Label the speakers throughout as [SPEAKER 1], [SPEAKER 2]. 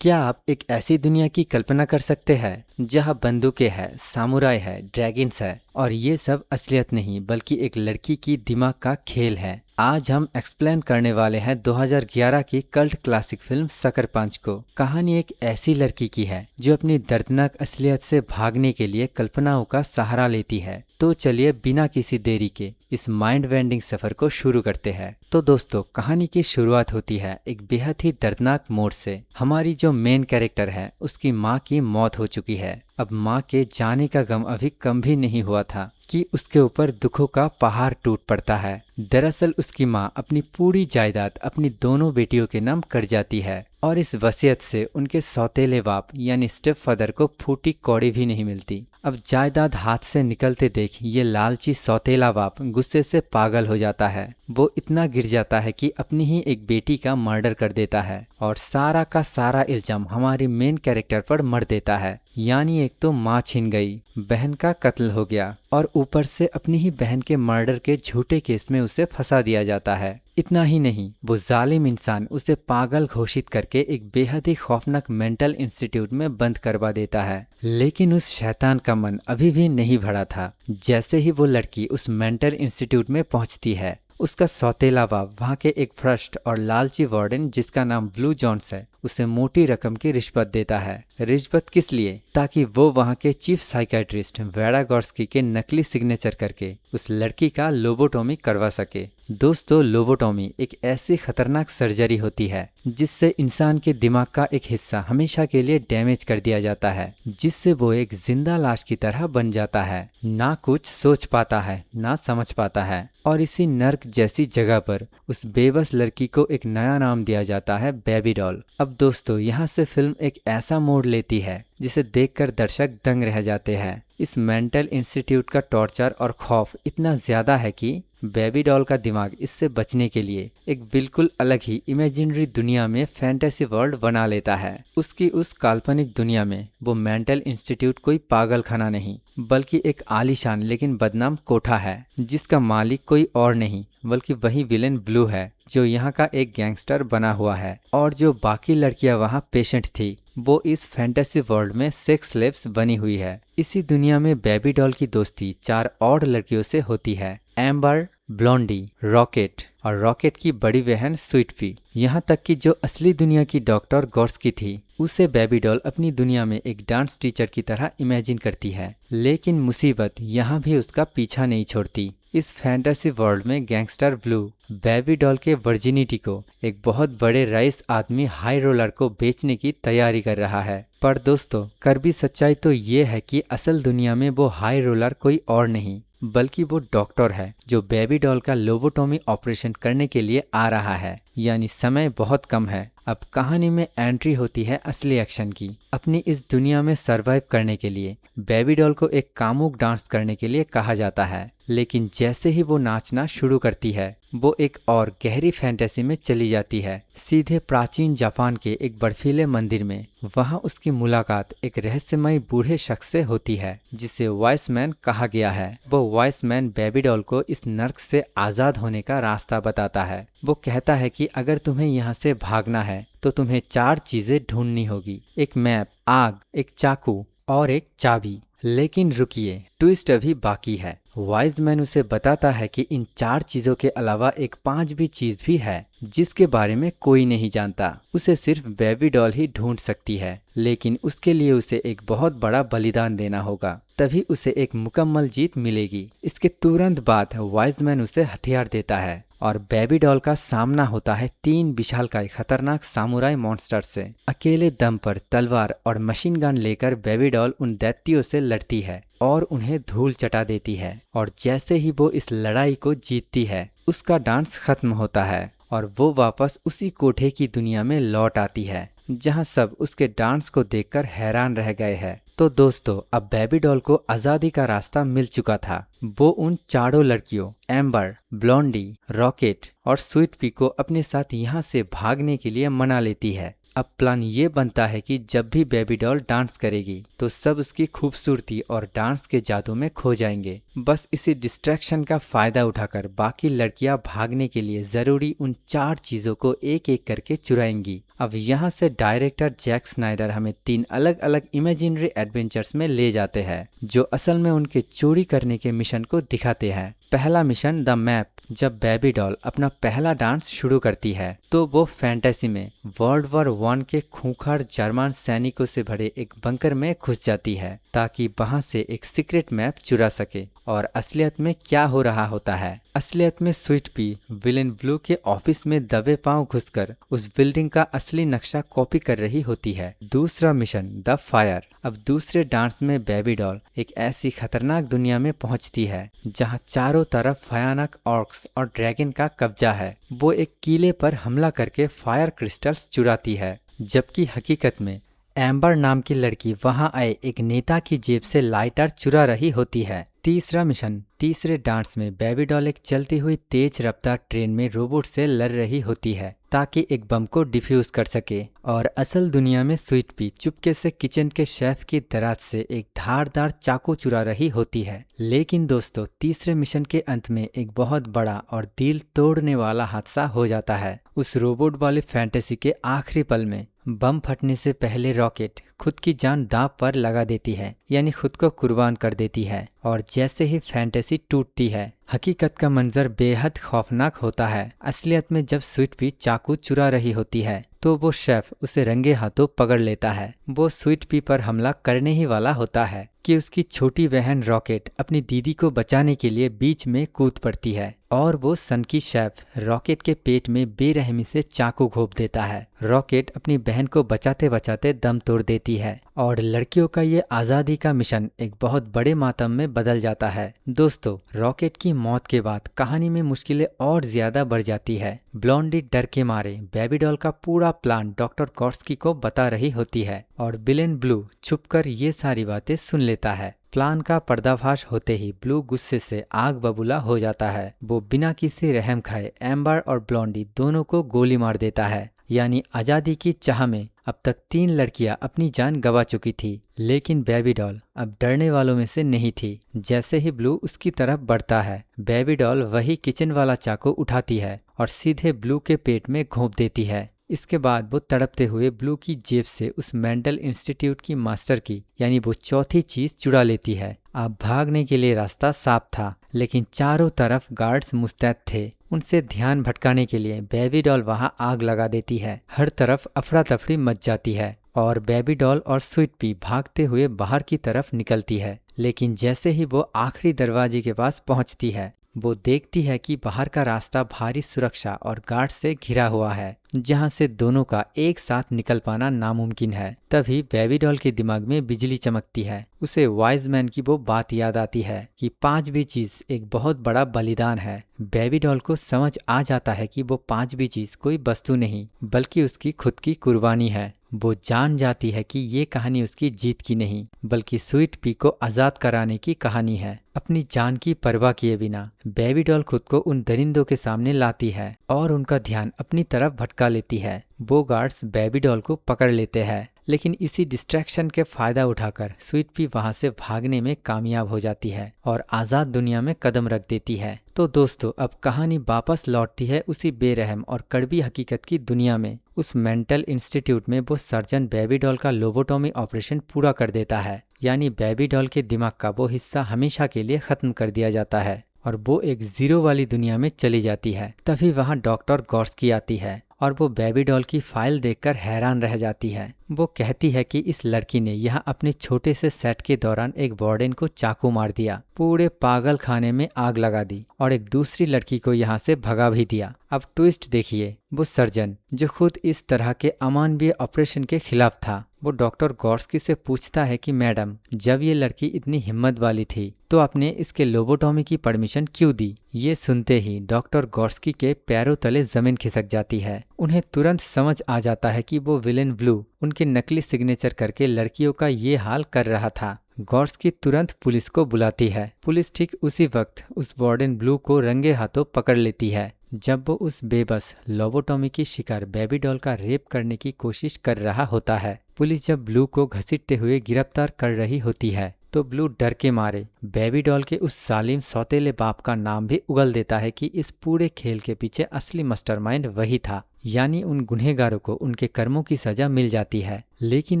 [SPEAKER 1] क्या आप एक ऐसी दुनिया की कल्पना कर सकते हैं जहां बंदूकें हैं, सामुराई है, ड्रैगन्स है और ये सब असलियत नहीं बल्कि एक लड़की की दिमाग का खेल है। आज हम एक्सप्लेन करने वाले हैं 2011 की कल्ट क्लासिक फिल्म सकर पंच को। कहानी एक ऐसी लड़की की है जो अपनी दर्दनाक असलियत से भागने के लिए कल्पनाओं का सहारा लेती है। तो चलिए बिना किसी देरी के इस माइंड बेंडिंग सफर को शुरू करते हैं। तो दोस्तों, कहानी की शुरुआत होती है एक बेहद ही दर्दनाक मोड़ से। हमारी जो मेन कैरेक्टर है उसकी माँ की मौत हो चुकी है। अब माँ के जाने का गम अभी कम भी नहीं हुआ था कि उसके ऊपर दुखों का पहाड़ टूट पड़ता है। दरअसल उसकी माँ अपनी पूरी जायदाद अपनी दोनों बेटियों के नाम कर जाती है और इस वसीयत से उनके सौतेले बाप यानी स्टेप फादर को फूटी कौड़ी भी नहीं मिलती। अब जायदाद हाथ से निकलते देख ये लालची सौतेला बाप गुस्से से पागल हो जाता है। वो इतना गिर जाता है कि अपनी ही एक बेटी का मर्डर कर देता है और सारा का सारा इल्जाम हमारी मेन कैरेक्टर पर मर देता है। यानी एक तो माँ छिन गई, बहन का कत्ल हो गया और ऊपर से अपनी ही बहन के मर्डर के झूठे केस में उसे फंसा दिया जाता है। इतना ही नहीं, वो जालिम इंसान उसे पागल घोषित करके एक बेहद ही खौफनाक मेंटल इंस्टीट्यूट में बंद करवा देता है। लेकिन उस शैतान का मन अभी भी नहीं भरा था। जैसे ही वो लड़की उस मेंटल इंस्टीट्यूट में पहुंचती है, उसका सौतेला बाप वहाँ के एक भ्रष्ट और लालची वार्डन जिसका नाम ब्लू जॉन्स है उसे मोटी रकम की रिश्वत देता है। रिश्वत किस लिए? ताकि वो वहाँ के चीफ साइकेट्रिस्ट वेडागोर्स्की के नकली सिग्नेचर करके उस लड़की का लोबोटोमी करवा सके। दोस्तों, लोबोटोमी एक ऐसी खतरनाक सर्जरी होती है जिससे इंसान के दिमाग का एक हिस्सा हमेशा के लिए डैमेज कर दिया जाता है, जिससे वो एक जिंदा लाश की तरह बन जाता है। ना कुछ सोच पाता है, ना समझ पाता है और इसी नर्क जैसी जगह पर उस बेबस लड़की को एक नया नाम दिया जाता है, बेबी डॉल। अब दोस्तों, यहाँ से फिल्म एक ऐसा मोड़ लेती है जिसे देखकर दर्शक दंग रह जाते हैं। इस मेंटल इंस्टीट्यूट का टॉर्चर और खौफ इतना ज्यादा है कि बेबी डॉल का दिमाग इससे बचने के लिए एक बिल्कुल अलग ही इमेजिनरी दुनिया में फैंटेसी वर्ल्ड बना लेता है। उसकी उस काल्पनिक दुनिया में वो मेंटल इंस्टीट्यूट कोई पागल खाना नहीं बल्कि एक आलीशान लेकिन बदनाम कोठा है जिसका मालिक कोई और नहीं बल्कि वही विलेन ब्लू है जो यहाँ का एक गैंगस्टर बना हुआ है। और जो बाकी लड़कियां वहाँ पेशेंट थी वो इस फैंटेसी वर्ल्ड में सेक्स स्लेव्स बनी हुई है। इसी दुनिया में बेबी डॉल की दोस्ती 4 और लड़कियों से होती है, एम्बर, ब्लॉन्डी, रॉकेट और रॉकेट की बड़ी बहन स्वीट पी। यहाँ तक कि जो असली दुनिया की डॉक्टर गोर्स्की थी उसे बेबी डॉल अपनी दुनिया में एक डांस टीचर की तरह इमेजिन करती है। लेकिन मुसीबत यहाँ भी उसका पीछा नहीं छोड़ती। इस फैंटेसी वर्ल्ड में गैंगस्टर ब्लू बेबी डॉल के वर्जिनिटी को एक बहुत बड़े रईस आदमी हाई रोलर को बेचने की तैयारी कर रहा है। पर दोस्तों, कड़वी सच्चाई तो ये है कि असल दुनिया में वो हाई रोलर कोई और नहीं बल्कि वो डॉक्टर है जो बेबी डॉल का लोबोटोमी ऑपरेशन करने के लिए आ रहा है। यानी समय बहुत कम है। अब कहानी में एंट्री होती है असली एक्शन की। अपनी इस दुनिया में सरवाइव करने के लिए बेबी डॉल को एक कामुक डांस करने के लिए कहा जाता है। लेकिन जैसे ही वो नाचना शुरू करती है वो एक और गहरी फैंटेसी में चली जाती है, सीधे प्राचीन जापान के एक बर्फीले मंदिर में। वहाँ उसकी मुलाकात एक रहस्यमय बूढ़े शख्स से होती है जिसे वॉइस मैन कहा गया है। वो वॉइस मैन बेबी डॉल को इस नर्क से आजाद होने का रास्ता बताता है। वो कहता है कि अगर तुम्हें यहाँ से भागना है तो तुम्हें 4 चीजें ढूंढनी होगी, एक मैप, आग, एक चाकू और एक चाबी। लेकिन रुकिए, ट्विस्ट अभी बाकी है। वाइज मैन उसे बताता है कि इन 4 चीजों के अलावा एक 5वीं चीज भी है जिसके बारे में कोई नहीं जानता। उसे सिर्फ बेबी डॉल ही ढूंढ सकती है, लेकिन उसके लिए उसे एक बहुत बड़ा बलिदान देना होगा, तभी उसे एक मुकम्मल जीत मिलेगी। इसके तुरंत बाद वाइज मैन उसे हथियार देता है और बेबी डॉल का सामना होता है 3 विशालकाय खतरनाक सामुराई मॉन्स्टर से। अकेले दम पर तलवार और मशीन गन लेकर बेबी डॉल उन दैत्यों से लड़ती है और उन्हें धूल चटा देती है। और जैसे ही वो इस लड़ाई को जीतती है उसका डांस खत्म होता है और वो वापस उसी कोठे की दुनिया में लौट आती है जहां सब उसके डांस को देखकर हैरान रह गए हैं। तो दोस्तों, अब बेबी डॉल को आजादी का रास्ता मिल चुका था। वो उन 4 लड़कियों एम्बर, ब्लॉन्डी, रॉकेट और स्वीट पी को अपने साथ यहाँ से भागने के लिए मना लेती है। अब प्लान ये बनता है कि जब भी बेबी डॉल डांस करेगी तो सब उसकी खूबसूरती और डांस के जादू में खो जाएंगे। बस इसी डिस्ट्रैक्शन का फायदा उठाकर बाकी लड़कियां भागने के लिए जरूरी उन 4 चीजों को एक एक करके चुराएंगी। अब यहाँ से डायरेक्टर जैक स्नाइडर हमें 3 अलग अलग इमेजिनरी एडवेंचर्स में ले जाते हैं जो असल में उनके चोरी करने के मिशन को दिखाते हैं। पहला मिशन द मैप। जब बेबी डॉल अपना पहला डांस शुरू करती है तो वो फैंटेसी में वर्ल्ड वॉर 1 के खूंखार जर्मन सैनिकों से भरे एक बंकर में घुस जाती है ताकि वहां से एक सीक्रेट मैप चुरा सके। और असलियत में क्या हो रहा होता है? असलियत में स्वीट पी विलेन ब्लू के ऑफिस में दबे पांव घुसकर उस बिल्डिंग का असली नक्शा कॉपी कर रही होती है। दूसरा मिशन द फायर। अब दूसरे डांस में बेबी डॉल एक ऐसी खतरनाक दुनिया में पहुंचती है जहां चारों तरफ भयानक ऑर्क्स और ड्रैगन का कब्जा है। वो एक किले पर हमला करके फायर क्रिस्टल्स चुराती है, जबकि हकीकत में एम्बर नाम की लड़की वहां आए एक नेता की जेब से लाइटर चुरा रही होती है। तीसरा मिशन। तीसरे डांस में बेबी डॉल एक चलती हुई तेज रफ्तार ट्रेन में रोबोट से लड़ रही होती है ताकि एक बम को डिफ्यूज कर सके। और असल दुनिया में स्वीट पी चुपके से किचन के शेफ की दराज से एक धारदार चाकू चुरा रही होती है। लेकिन दोस्तों, तीसरे मिशन के अंत में एक बहुत बड़ा और दिल तोड़ने वाला हादसा हो जाता है। उस रोबोट वाली फैंटेसी के आखिरी पल में बम फटने से पहले रॉकेट खुद की जान दांव पर लगा देती है, यानी खुद को कुर्बान कर देती है। और जैसे ही फैंटेसी टूटती है, हकीकत का मंजर बेहद खौफनाक होता है। असलियत में जब स्वीट पी चाकू चुरा रही होती है तो वो शेफ उसे रंगे हाथों पकड़ लेता है। वो स्वीट पी पर हमला करने ही वाला होता है कि उसकी छोटी बहन रॉकेट अपनी दीदी को बचाने के लिए बीच में कूद पड़ती है और वो सन की शेफ रॉकेट के पेट में बेरहमी से चाकू घोंप देता है। रॉकेट अपनी बहन को बचाते बचाते दम तोड़ देती है और लड़कियों का ये आज़ादी का मिशन एक बहुत बड़े मातम में बदल जाता है। दोस्तों, रॉकेट की मौत के बाद कहानी में मुश्किलें और ज्यादा बढ़ जाती है। ब्लॉन्डी डर के मारे बेबी डॉल का पूरा प्लान डॉक्टर गॉर्स्की को बता रही होती है और विलेन ब्लू छुपकर ये सारी बातें सुन लेता है। प्लान का पर्दाफाश होते ही ब्लू गुस्से से आग बबूला हो जाता है। वो बिना किसी रहम खाए एम्बर और ब्लॉन्डी दोनों को गोली मार देता है। यानी आज़ादी की चाह में अब तक 3 लड़कियां अपनी जान गंवा चुकी थी, लेकिन बेबी डॉल अब डरने वालों में से नहीं थी। जैसे ही ब्लू उसकी तरफ बढ़ता है, बेबी डॉल वही किचन वाला चाकू उठाती है और सीधे ब्लू के पेट में घोंप देती है। इसके बाद वो तड़पते हुए ब्लू की जेब से उस मेंटल इंस्टीट्यूट की मास्टर की यानी वो चौथी चीज चुरा लेती है। अब भागने के लिए रास्ता साफ था, लेकिन चारों तरफ गार्ड्स मुस्तैद थे। उनसे ध्यान भटकाने के लिए बेबी डॉल वहां आग लगा देती है। हर तरफ अफरा तफरी मच जाती है और बेबी डॉल और स्वीट पी भागते हुए बाहर की तरफ निकलती है। लेकिन जैसे ही वो आखिरी दरवाजे के पास पहुंचती है, वो देखती है कि बाहर का रास्ता भारी सुरक्षा और गार्ड से घिरा हुआ है, जहां से दोनों का एक साथ निकल पाना नामुमकिन है। तभी बेबी डॉल के दिमाग में बिजली चमकती है। उसे वाइज मैन की वो बात याद आती है कि 5 भी चीज एक बहुत बड़ा बलिदान है। बेबी डॉल को समझ आ जाता है कि वो 5 भी चीज कोई वस्तु नहीं बल्कि उसकी खुद की कुर्बानी है। वो जान जाती है कि ये कहानी उसकी जीत की नहीं बल्कि स्वीट पी को आजाद कराने की कहानी है। अपनी जान की परवाह किए बिना बेबी डॉल खुद को उन दरिंदों के सामने लाती है और उनका ध्यान अपनी तरफ भटका लेती है। वो गार्ड्स बेबी डॉल को पकड़ लेते हैं, लेकिन इसी डिस्ट्रैक्शन के फायदा उठाकर स्वीट पी वहां से भागने में कामयाब हो जाती है और आजाद दुनिया में कदम रख देती है। तो दोस्तों, अब कहानी वापस लौटती है उसी बेरहम और कड़वी हकीकत की दुनिया में। उस मेंटल इंस्टीट्यूट में वो सर्जन बेबी डॉल का लोबोटॉमी ऑपरेशन पूरा कर देता है, यानी बेबी डॉल के दिमाग का वो हिस्सा हमेशा के लिए खत्म कर दिया जाता है और वो एक जीरो वाली दुनिया में चली जाती है। तभी वहां डॉक्टर गॉर्स्की आती है और वो बेबी डॉल की फाइल देखकर हैरान रह जाती है। वो कहती है कि इस लड़की ने यहाँ अपने छोटे से सेट के दौरान एक वार्डन को चाकू मार दिया, पूरे पागल खाने में आग लगा दी और एक दूसरी लड़की को यहाँ से भगा भी दिया। अब ट्विस्ट देखिए, वो सर्जन जो खुद इस तरह के अमानवीय ऑपरेशन के खिलाफ था, वो डॉक्टर गॉर्स्की से पूछता है कि मैडम, जब ये लड़की इतनी हिम्मत वाली थी तो आपने इसके लोबोटॉमी की परमिशन क्यों दी? ये सुनते ही डॉक्टर गॉर्स्की के पैरों तले जमीन खिसक जाती है। उन्हें तुरंत समझ आ जाता है कि वो विलेन ब्लू उनके नकली सिग्नेचर करके लड़कियों का ये हाल कर रहा था। गॉर्स्की तुरंत पुलिस को बुलाती है। पुलिस ठीक उसी वक्त उस वार्डन ब्लू को रंगे हाथों पकड़ लेती है, जब वो उस बेबस लोबोटॉमी की शिकार बेबी डॉल का रेप करने की कोशिश कर रहा होता है। पुलिस जब ब्लू को घसीटते हुए गिरफ्तार कर रही होती है तो ब्लू डर के मारे बेबी डॉल के उस जालिम सौतेले बाप का नाम भी उगल देता है कि इस पूरे खेल के पीछे असली मास्टरमाइंड वही था। यानी उन गुनहगारों को उनके कर्मों की सजा मिल जाती है। लेकिन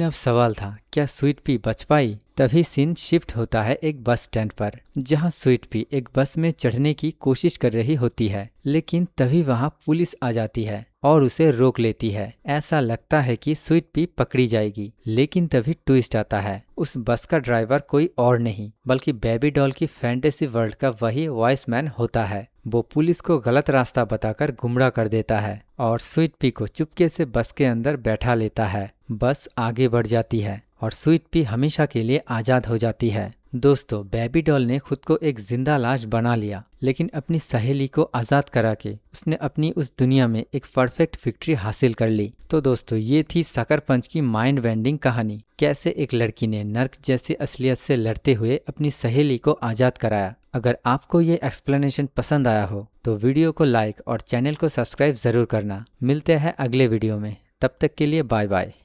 [SPEAKER 1] अब सवाल था, क्या स्वीट पी बच पाई? तभी सीन शिफ्ट होता है एक बस स्टैंड पर, जहां स्वीट पी एक बस में चढ़ने की कोशिश कर रही होती है। लेकिन तभी वहां पुलिस आ जाती है और उसे रोक लेती है। ऐसा लगता है कि स्वीट पी पकड़ी जाएगी, लेकिन तभी ट्विस्ट आता है। उस बस का ड्राइवर कोई और नहीं बल्कि बेबी डॉल की फैंटेसी वर्ल्ड का वही वॉइस मैन होता है। वो पुलिस को गलत रास्ता बताकर गुमराह कर देता है और स्वीट पी को चुपके से बस के अंदर बैठा लेता है। बस आगे बढ़ जाती है और स्वीट पी हमेशा के लिए आज़ाद हो जाती है। दोस्तों, बेबी डॉल ने खुद को एक जिंदा लाश बना लिया, लेकिन अपनी सहेली को आज़ाद करा के उसने अपनी उस दुनिया में एक परफेक्ट विक्ट्री हासिल कर ली। तो दोस्तों, ये थी सकर पंच की माइंड बेंडिंग कहानी। कैसे एक लड़की ने नर्क जैसी असलियत से लड़ते हुए अपनी सहेली को आज़ाद कराया। अगर आपको ये एक्सप्लेनेशन पसंद आया हो तो वीडियो को लाइक और चैनल को सब्सक्राइब ज़रूर करना। मिलते हैं अगले वीडियो में, तब तक के लिए बाय बाय।